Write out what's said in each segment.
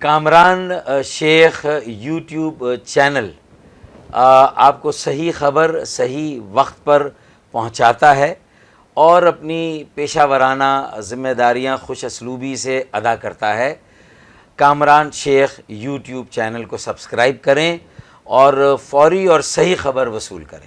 کامران شیخ YouTube channel آپ کو صحیح خبر صحیح وقت پر پہنچاتا ہے اور اپنی پیشہ ورانہ ذمہ داریاں خوش اسلوبی سے ادا کرتا ہے۔ کامران شیخ یوٹیوب چینل کو سبسکرائب کریں اور فوری اور صحیح خبر وصول کریں۔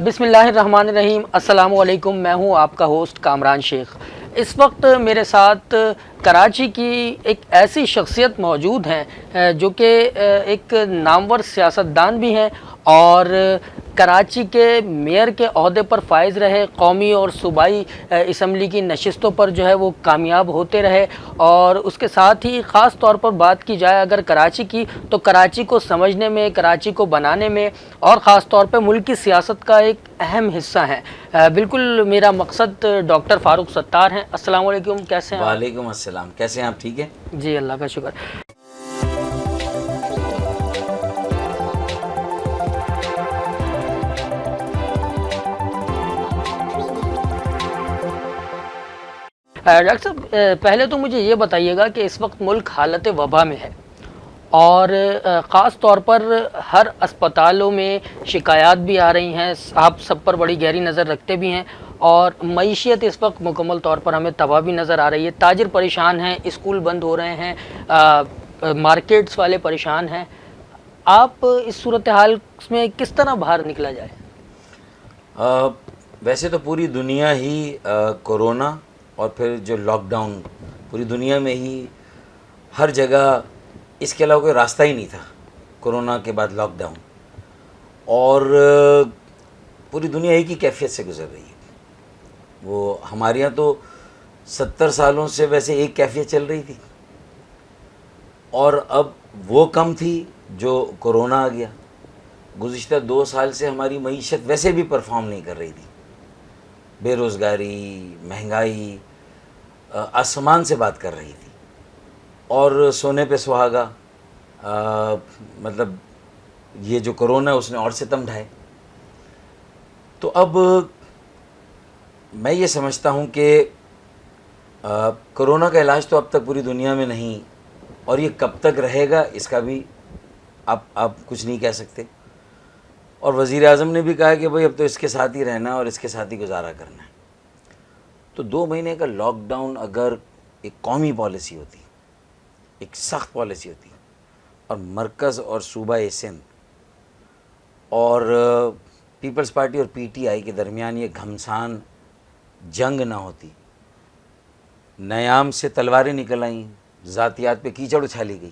بسم اللہ الرحمن الرحیم۔ السلام علیکم، میں ہوں آپ کا ہوسٹ کامران شیخ۔ اس وقت میرے ساتھ کراچی کی ایک ایسی شخصیت موجود ہیں جو کہ ایک نامور سیاستدان بھی ہیں اور کراچی کے میئر کے عہدے پر فائز رہے، قومی اور صوبائی اسمبلی کی نشستوں پر جو ہے وہ کامیاب ہوتے رہے، اور اس کے ساتھ ہی خاص طور پر بات کی جائے اگر کراچی کی تو کراچی کو سمجھنے میں، کراچی کو بنانے میں اور خاص طور پہ ملک کی سیاست کا ایک اہم حصہ ہیں۔ بالکل میرا مقصد ڈاکٹر فاروق ستار ہیں۔ السلام علیکم، کیسے ہیں؟ وعلیکم السلام، کیسے ہیں آپ؟ ٹھیک ہیں جی، اللہ کا شکر۔ ڈاکٹر صاحب، پہلے تو مجھے یہ بتائیے گا کہ اس وقت ملک حالت وبا میں ہے اور خاص طور پر ہر اسپتالوں میں شکایات بھی آ رہی ہیں، آپ سب پر بڑی گہری نظر رکھتے بھی ہیں، اور معیشت اس وقت مکمل طور پر ہمیں تباہ بھی نظر آ رہی ہے۔ تاجر پریشان ہیں، اسکول بند ہو رہے ہیں، مارکیٹس والے پریشان ہیں۔ آپ اس صورتحال میں کس طرح باہر نکلا جائے؟ ویسے تو پوری دنیا ہی کورونا اور پھر جو لاک ڈاؤن، پوری دنیا میں ہی ہر جگہ اس کے علاوہ کوئی راستہ ہی نہیں تھا۔ کورونا کے بعد لاک ڈاؤن، اور پوری دنیا ایک ہی کیفیت سے گزر رہی ہے۔ وہ ہمارے یہاں تو 70 سالوں سے ویسے ایک کیفیت چل رہی تھی، اور اب وہ کم تھی جو کورونا آ گیا۔ گزشتہ 2 سال سے ہماری معیشت ویسے بھی پرفارم نہیں کر رہی تھی۔ بے روزگاری، مہنگائی آسمان سے بات کر رہی تھی، اور سونے پہ سہاگا، مطلب یہ جو کورونا ہے اس نے اور ستم ڈھائے۔ تو اب میں یہ سمجھتا ہوں کہ کورونا کا علاج تو اب تک پوری دنیا میں نہیں، اور یہ کب تک رہے گا اس کا بھی آپ کچھ نہیں کہہ سکتے۔ اور وزیر اعظم نے بھی کہا کہ بھئی اب تو اس کے ساتھ ہی رہنا اور اس کے ساتھ ہی گزارا کرنا ہے۔ تو 2 مہینے کا لاک ڈاؤن اگر ایک قومی پالیسی ہوتی، ایک سخت پالیسی ہوتی، اور مرکز اور صوبہ سندھ اور پیپلز پارٹی اور پی ٹی آئی کے درمیان یہ گھمسان جنگ نہ ہوتی، نیام سے تلواریں نکل آئیں، ذاتیات پہ کیچڑ اچھالی گئی،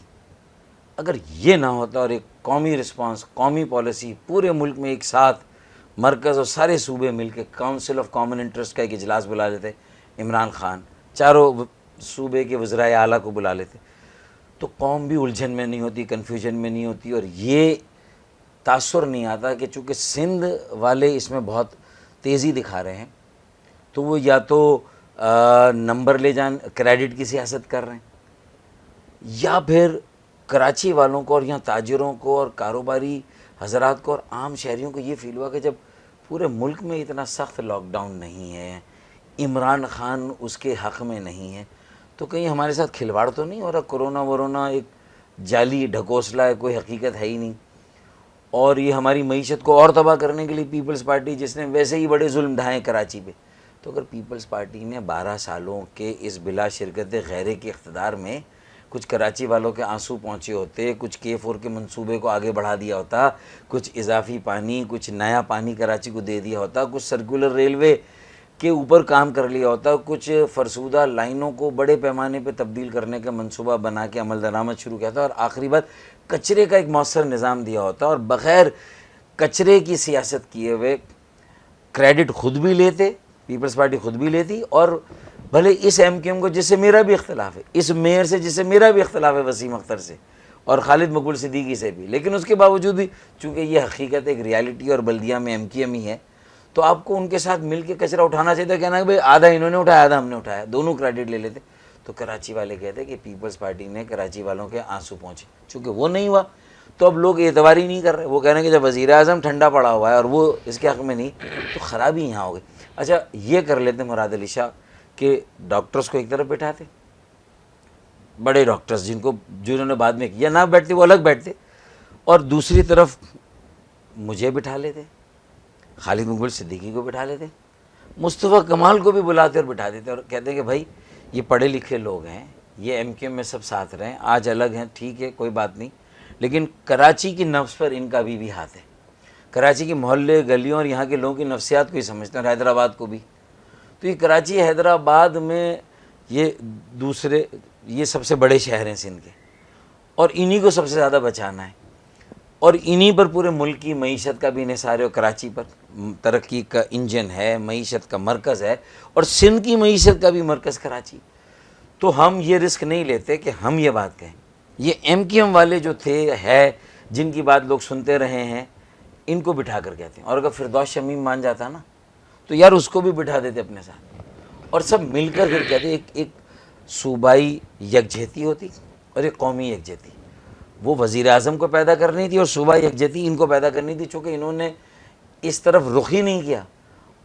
اگر یہ نہ ہوتا اور ایک قومی رسپانس، قومی پالیسی پورے ملک میں ایک ساتھ مرکز اور سارے صوبے مل کے کاؤنسل آف کامن انٹرسٹ کا ایک اجلاس بلا لیتے، عمران خان چاروں صوبے کے وزرائے اعلیٰ کو بلا لیتے، تو قوم بھی الجھن میں نہیں ہوتی، کنفیوژن میں نہیں ہوتی، اور یہ تاثر نہیں آتا کہ چونکہ سندھ والے اس میں بہت تیزی دکھا رہے ہیں، تو وہ یا تو نمبر لے جان کریڈٹ کی سیاست کر رہے ہیں، یا پھر کراچی والوں کو اور یہاں تاجروں کو اور کاروباری حضرات کو اور عام شہریوں کو یہ فیل ہوا کہ جب پورے ملک میں اتنا سخت لاک ڈاؤن نہیں ہے، عمران خان اس کے حق میں نہیں ہے، تو کہیں ہمارے ساتھ کھلواڑ تو نہیں ہو رہا، کورونا ورونا ایک جعلی ڈھکوسلا ہے، کوئی حقیقت ہے ہی نہیں، اور یہ ہماری معیشت کو اور تباہ کرنے کے لیے پیپلز پارٹی جس نے ویسے ہی بڑے ظلم ڈھائے کراچی پہ، تو اگر پیپلز پارٹی نے 12 سالوں کے اس بلا شرکت غیرے کے اقتدار میں کچھ کراچی والوں کے آنسو پہنچے ہوتے، کچھ K4 کے منصوبے کو آگے بڑھا دیا ہوتا، کچھ اضافی پانی، کچھ نیا پانی کراچی کو دے دیا ہوتا، کچھ سرکولر ریلوے کے اوپر کام کر لیا ہوتا، کچھ فرسودہ لائنوں کو بڑے پیمانے پہ تبدیل کرنے کا منصوبہ بنا کے عمل درآمد شروع کیا تھا، اور آخری بات کچرے کا ایک مؤثر نظام دیا ہوتا، اور بغیر کچرے کی سیاست کیے ہوئے کریڈٹ خود بھی لیتے، پیپلز پارٹی خود بھی لیتی، اور بھلے اس ایم کیو ایم کو جس سے میرا بھی اختلاف ہے، اس میئر سے جس سے میرا بھی اختلاف ہے وسیم اختر سے اور خالد مقبول صدیقی سے بھی، لیکن اس کے باوجود بھی چونکہ یہ حقیقت ایک ریالٹی اور بلدیہ میں ایم کیو ایم ہی ہے، تو آپ کو ان کے ساتھ مل کے کچرا اٹھانا چاہیے تھا، کہنا کہ بھائی آدھا انہوں نے اٹھایا آدھا ہم نے اٹھایا، دونوں کریڈٹ لے لیتے۔ تو کراچی والے کہتے ہیں کہ پیپلز پارٹی نے کراچی والوں کے آنسو پہنچے، چونکہ وہ نہیں ہوا تو اب لوگ اعتبار ہی نہیں کر رہے، وہ کہہ رہے ہیں کہ جب وزیر اعظم ٹھنڈا پڑا ہوا ہے اور وہ اس کے حق میں نہیں، تو خرابی یہاں ہو گئی۔ اچھا یہ کر لیتے مراد علی شاہ کہ ڈاکٹرز کو ایک طرف بٹھاتے، بڑے ڈاکٹرز جنہوں نے بعد میں کیا نہ بیٹھتے وہ الگ بیٹھتے, اور دوسری طرف مجھے بٹھا لیتے, خالد مقبول صدیقی کو بٹھا لیتے, مصطفیٰ کمال کو بھی بلاتے اور بٹھا دیتے اور کہتے کہ بھائی یہ پڑھے لکھے لوگ ہیں, یہ ایم کیو ایم میں سب ساتھ رہیں, آج الگ ہیں ٹھیک ہے کوئی بات نہیں, لیکن کراچی کی نفس پر ان کا بھی ہاتھ ہے. کراچی کے محلے گلیوں اور یہاں کے لوگوں کی نفسیات کو ہی سمجھتے ہیں, اور حیدرآباد کو بھی. تو یہ کراچی حیدرآباد میں یہ سب سے بڑے شہر ہیں سندھ کے, اور انہی کو سب سے زیادہ بچانا ہے, اور انہی پر پورے ملک کی معیشت کا بھی انحصار ہے. اور کراچی پر ترقی کا انجن ہے, معیشت کا مرکز ہے, اور سندھ کی معیشت کا بھی مرکز کراچی. تو ہم یہ رسک نہیں لیتے کہ ہم یہ بات کہیں. یہ ایم کیو ایم والے جو ہے جن کی بات لوگ سنتے رہے ہیں, ان کو بٹھا کر کہتے ہیں. اور اگر فردوس شمیم مان جاتا نا تو یار اس کو بھی بٹھا دیتے اپنے ساتھ, اور سب مل کر پھر کہتے ایک صوبائی یکجہتی ہوتی اور ایک قومی یکجہتی. وہ وزیر اعظم کو پیدا کرنی تھی اور صوبائی یکجہتی ان کو پیدا کرنی تھی. چونکہ انہوں نے اس طرف رخ ہی نہیں کیا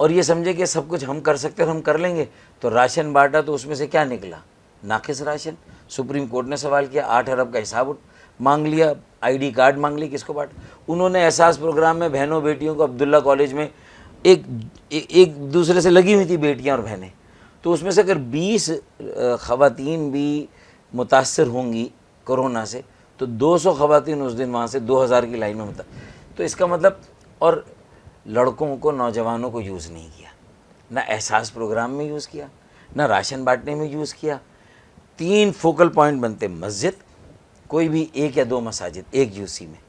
اور یہ سمجھے کہ سب کچھ ہم کر سکتے اور ہم کر لیں گے, تو راشن بانٹا تو اس میں سے کیا نکلا؟ ناقص راشن. سپریم کورٹ نے سوال کیا, 8 ارب کا حساب مانگ لیا, آئی ڈی کارڈ مانگ لی, کس کو بانٹا؟ انہوں نے احساس پروگرام میں بہنوں بیٹیوں کو عبداللہ کالج میں ایک دوسرے سے لگی ہوئی تھی بیٹیاں اور بہنیں, تو اس میں سے اگر 20 خواتین بھی متاثر ہوں گی کرونا سے تو 200 خواتین اس دن وہاں سے 2000 کی لائن میں تو اس کا مطلب. اور لڑکوں کو نوجوانوں کو یوز نہیں کیا, نہ احساس پروگرام میں یوز کیا, نہ راشن بانٹنے میں یوز کیا. 3 فوکل پوائنٹ بنتے, مسجد, کوئی بھی 1 یا 2 مساجد ایک یو سی میں,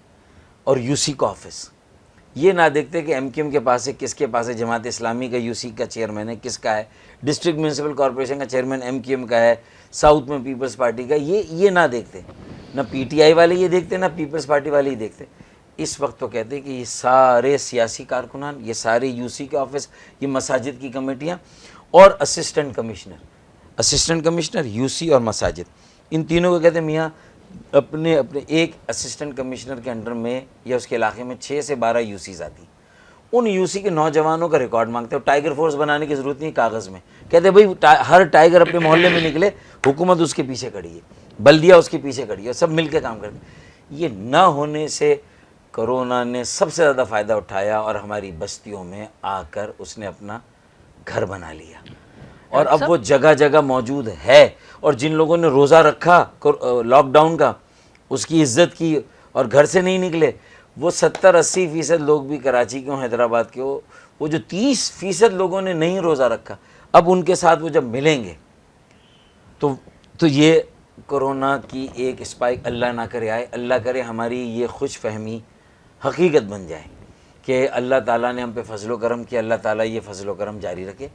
اور یو سی کا آفس. یہ نہ دیکھتے کہ ایم کیو ایم کے پاس ہے, کس کے پاس ہے, جماعت اسلامی کا یو سی کا چیئرمین ہے, کس کا ہے, ڈسٹرکٹ میونسپل کارپوریشن کا چیئرمین ایم کیو ایم کا ہے, ساؤتھ میں پیپلز پارٹی کا. یہ نہ دیکھتے, نہ پی ٹی آئی والے یہ دیکھتے, نہ پیپلز پارٹی والے یہ دیکھتے. اس وقت تو کہتے کہ یہ سارے سیاسی کارکنان, یہ سارے یو سی کے آفس, یہ مساجد کی کمیٹیاں اور اسسٹنٹ کمشنر یو سی اور مساجد, ان تینوں کو کہتے ہیں میاں اپنے ایک اسسٹنٹ کمشنر کے انڈر میں یا اس کے علاقے میں 6 سے 12 یو سیز آتی. ان یو سی کے نوجوانوں کا ریکارڈ مانگتے. اور ٹائیگر فورس بنانے کی ضرورت نہیں کاغذ میں, کہتے بھائی ہر ٹائیگر اپنے محلے میں نکلے, حکومت اس کے پیچھے کھڑی ہے, بلدیہ اس کے پیچھے کھڑی ہے, سب مل کے کام کرتے. یہ نہ ہونے سے کرونا نے سب سے زیادہ فائدہ اٹھایا اور ہماری بستیوں میں آ کر اس نے اپنا گھر بنا لیا, اور اب وہ جگہ جگہ موجود ہے. اور جن لوگوں نے روزہ رکھا لاک ڈاؤن کا, اس کی عزت کی اور گھر سے نہیں نکلے, وہ 70-80% لوگ بھی کراچی کے ہوں, حیدرآباد کے ہو, وہ جو 30% لوگوں نے نہیں روزہ رکھا, اب ان کے ساتھ وہ جب ملیں گے تو یہ کرونا کی ایک اسپائک اللہ نہ کرے آئے. اللہ کرے ہماری یہ خوش فہمی حقیقت بن جائے کہ اللہ تعالیٰ نے ہم پہ فضل و کرم کیا, اللہ تعالیٰ یہ فضل و کرم جاری رکھے.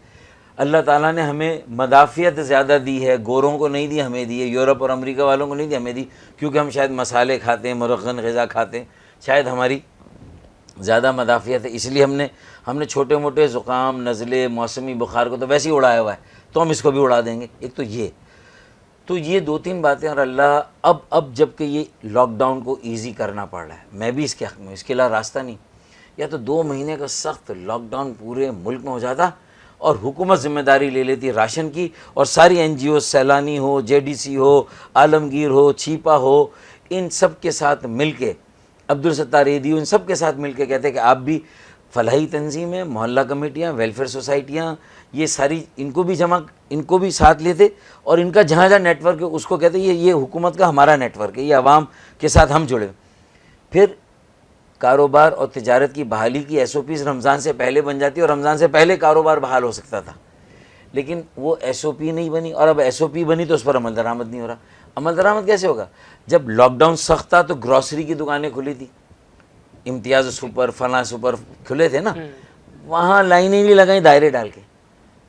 اللہ تعالیٰ نے ہمیں مدافعت زیادہ دی ہے, گوروں کو نہیں دی, ہمیں دی ہے. یورپ اور امریکہ والوں کو نہیں دی, ہمیں دی, کیونکہ ہم شاید مسالے کھاتے ہیں, مرغن غذا کھاتے ہیں, شاید ہماری زیادہ مدافعت ہے. اس لیے ہم نے چھوٹے موٹے زکام, نزلے, موسمی بخار کو تو ویسے ہی اڑایا ہوا ہے, تو ہم اس کو بھی اڑا دیں گے. ایک تو یہ 2-3 باتیں. اور اللہ اب جب کہ یہ لاک ڈاؤن کو ایزی کرنا پڑ رہا ہے, میں بھی اس کے حق میں, اس کے علاوہ راستہ نہیں. یا تو 2 مہینے کا سخت لاک ڈاؤن پورے ملک میں ہو جاتا اور حکومت ذمہ داری لے لیتی راشن کی, اور ساری این جی او, سیلانی ہو, جے ڈی سی ہو, عالمگیر ہو, چھیپا ہو, ان سب کے ساتھ مل کے, عبدالستار ایدی, ان سب کے ساتھ مل کے کہتے ہیں کہ آپ بھی فلاحی تنظیمیں, محلہ کمیٹیاں, ویلفیئر سوسائٹیاں, یہ ساری ان کو بھی ساتھ لیتے, اور ان کا جہاں نیٹ ورک ہے اس کو کہتے ہیں یہ حکومت کا ہمارا نیٹ ورک ہے, یہ عوام کے ساتھ ہم جڑے. پھر کاروبار اور تجارت کی بحالی کی ایس او پیز رمضان سے پہلے بن جاتی, اور رمضان سے پہلے کاروبار بحال ہو سکتا تھا, لیکن وہ ایس او پی نہیں بنی. اور اب ایس او پی بنی تو اس پر عمل درآمد نہیں ہو رہا. عمل درآمد کیسے ہوگا؟ جب لاک ڈاؤن سخت تھا تو گروسری کی دکانیں کھلی تھی, امتیاز سپر, فلاں سپر کھلے تھے نا, وہاں لائنیں نہیں لگائیں دائرے ڈال کے.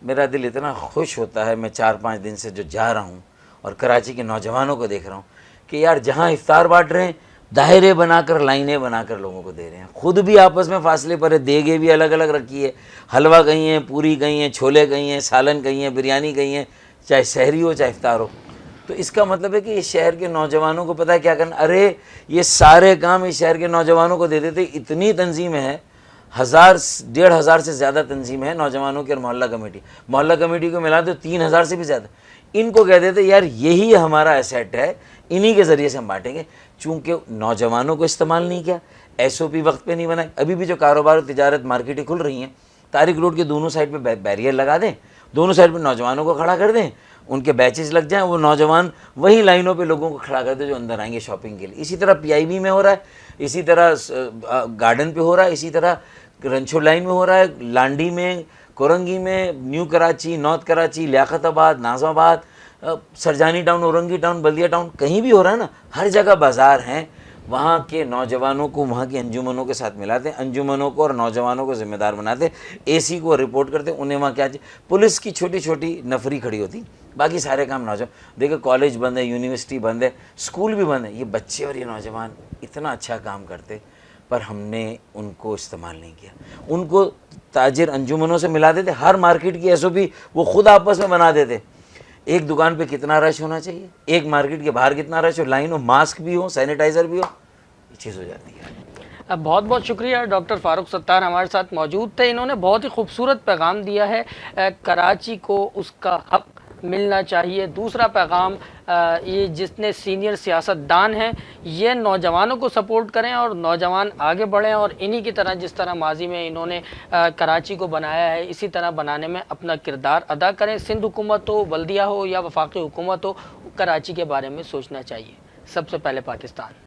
میرا دل اتنا خوش ہوتا ہے, میں 4-5 دن سے جو جا رہا ہوں اور کراچی کے نوجوانوں کو دیکھ رہا ہوں کہ یار جہاں افطار بانٹ رہے ہیں, دائرے بنا کر, لائنیں بنا کر لوگوں کو دے رہے ہیں. خود بھی آپس میں فاصلے پر ہے, دیگیں بھی الگ الگ رکھی ہے, حلوہ کہیں ہیں, پوری کہیں ہیں, چھولے کہیں ہیں, سالن کہیں ہیں, بریانی کہیں ہیں, چاہے سحری ہو چاہے افطار ہو. تو اس کا مطلب ہے کہ اس شہر کے نوجوانوں کو پتہ ہے کیا کرنا. ارے یہ سارے کام اس شہر کے نوجوانوں کو دے دیتے. اتنی تنظیمیں ہیں, 1000-1500 سے زیادہ تنظیمیں ہیں نوجوانوں کی, اور محلہ کمیٹی کو ملا تو 3000 سے بھی زیادہ. ان کو کہہ دیتے یار یہی ہمارا ایسیٹ ہے, انہی کے ذریعے سے ہم بانٹیں گے. چونکہ نوجوانوں کو استعمال نہیں کیا, ایس او پی وقت پہ نہیں بنائے. ابھی بھی جو کاروبار و تجارت مارکیٹیں کھل رہی ہیں, طارق روڈ کے دونوں سائڈ پہ بیریئر لگا دیں, دونوں سائڈ پہ نوجوانوں کو کھڑا کر دیں, ان کے بیچز لگ جائیں, وہ نوجوان وہی لائنوں پہ لوگوں کو کھڑا کر دیں جو اندر آئیں گے شاپنگ کے لیے. اسی طرح پی آئی بی میں ہو رہا ہے, اسی طرح گارڈن پہ ہو رہا ہے, اسی طرح رنچو لائن میں ہو رہا ہے, لانڈی میں, کورنگی میں, نیو کراچی, نارتھ کراچی, لیاقت آباد, نازم آباد, سرجانی ٹاؤن, اورنگی ٹاؤن, بلدیہ ٹاؤن, کہیں بھی ہو رہا ہے نا. ہر جگہ بازار ہیں. وہاں کے نوجوانوں کو وہاں کی انجمنوں کے ساتھ ملاتے ہیں, انجمنوں کو اور نوجوانوں کو ذمہ دار بناتے, اے سی کو رپورٹ کرتے, انہیں وہاں کیا چاہیے. پولیس کی چھوٹی چھوٹی نفری کھڑی ہوتی, باقی سارے کام نوجوان. دیکھیں کالج بند ہے, یونیورسٹی بند ہے, اسکول بھی بند ہے, یہ بچے اور یہ نوجوان اتنا اچھا کام کرتے, پر ہم نے ان کو استعمال نہیں کیا. ان کو تاجر انجمنوں سے ملا دیتے, ہر مارکیٹ کی ایس او پی وہ خود آپس میں بنا دیتے. ایک دکان پہ کتنا رش ہونا چاہیے, ایک مارکیٹ کے باہر کتنا رش ہو, لائن ہو, ماسک بھی ہو, سینیٹائزر بھی ہو, یہ چیز ہو جاتی ہے. بہت بہت شکریہ ڈاکٹر فاروق ستار ہمارے ساتھ موجود تھے. انہوں نے بہت ہی خوبصورت پیغام دیا ہے, کراچی کو اس کا حق ملنا چاہیے. دوسرا پیغام یہ جتنے سینئر سیاست دان ہیں یہ نوجوانوں کو سپورٹ کریں اور نوجوان آگے بڑھیں, اور انہی کی طرح جس طرح ماضی میں انہوں نے کراچی کو بنایا ہے اسی طرح بنانے میں اپنا کردار ادا کریں. سندھ حکومت ہو, بلدیہ ہو یا وفاقی حکومت ہو, کراچی کے بارے میں سوچنا چاہیے. سب سے پہلے پاکستان.